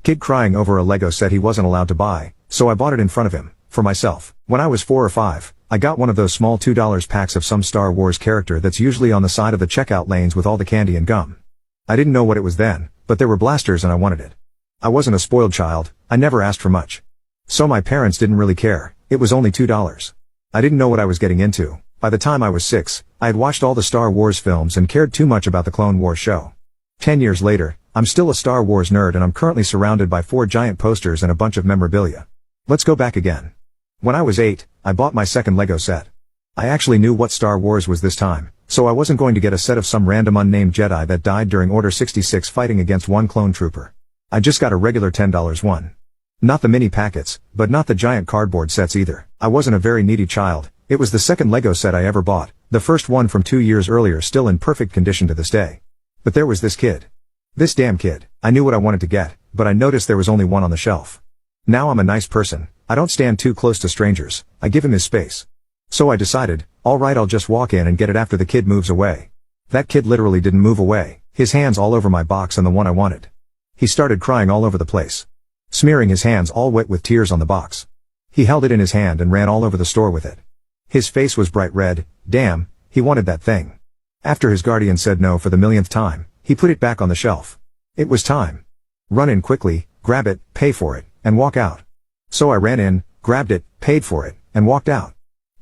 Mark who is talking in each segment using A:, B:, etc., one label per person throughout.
A: Kid crying over a Lego set he wasn't allowed to buy, so I bought it in front of him, for myself. When I was 4 or 5, I got one of those small $2 packs of some Star Wars character that's usually on the side of the checkout lanes with all the candy and gum. I didn't know what it was then, but there were blasters and I wanted it. I wasn't a spoiled child, I never asked for much. So my parents didn't really care, it was only $2. I didn't know what I was getting into. By the time I was 6, I had watched all the Star Wars films and cared too much about the Clone Wars show. 10 years later, I'm still a Star Wars nerd and I'm currently surrounded by 4 giant posters and a bunch of memorabilia. Let's go back again. When I was 8, I bought my second Lego set. I actually knew what Star Wars was this time, so I wasn't going to get a set of some random unnamed Jedi that died during Order 66 fighting against one clone trooper. I just got a regular $10 one. Not the mini packets, but not the giant cardboard sets either. I wasn't a very needy child. It was the second Lego set I ever bought, the first one from 2 years earlier still in perfect condition to this day. But there was this kid. This damn kid. I knew what I wanted to get, but I noticed there was only one on the shelf. Now I'm a nice person, I don't stand too close to strangers, I give him his space. So I decided, alright, I'll just walk in and get it after the kid moves away. That kid literally didn't move away, his hands all over my box and the one I wanted. He started crying all over the place. Smearing his hands all wet with tears on the box. He held it in his hand and ran all over the store with it. His face was bright red, damn, he wanted that thing. After his guardian said no for the millionth time, he put it back on the shelf. It was time. Run in quickly, grab it, pay for it, and walk out. So I ran in, grabbed it, paid for it, and walked out.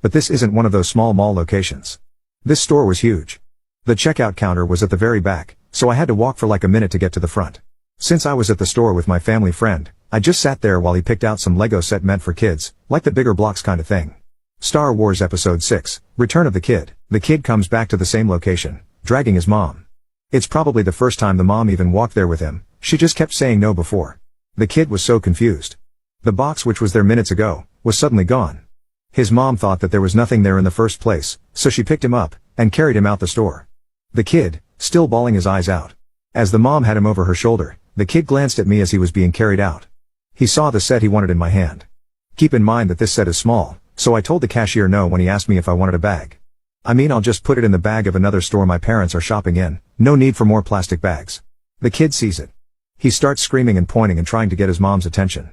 A: But this isn't one of those small mall locations. This store was huge. The checkout counter was at the very back, so I had to walk for like a minute to get to the front. Since I was at the store with my family friend, I just sat there while he picked out some Lego set meant for kids, like the bigger blocks kind of thing. Star Wars Episode 6, Return of the Kid. The kid comes back to the same location, dragging his mom. It's probably the first time the mom even walked there with him, she just kept saying no before. The kid was so confused. The box which was there minutes ago, was suddenly gone. His mom thought that there was nothing there in the first place, so she picked him up, and carried him out the store. The kid, still bawling his eyes out. As the mom had him over her shoulder, the kid glanced at me as he was being carried out. He saw the set he wanted in my hand. Keep in mind that this set is small, so I told the cashier no when he asked me if I wanted a bag. I mean, I'll just put it in the bag of another store my parents are shopping in, no need for more plastic bags. The kid sees it. He starts screaming and pointing and trying to get his mom's attention.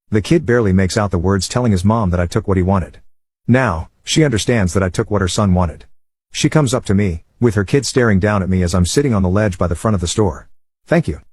A: The kid barely makes out the words telling his mom that I took what he wanted. Now, she understands that I took what her son wanted. She comes up to me, with her kid staring down at me as I'm sitting on the ledge by the front of the store. Thank you.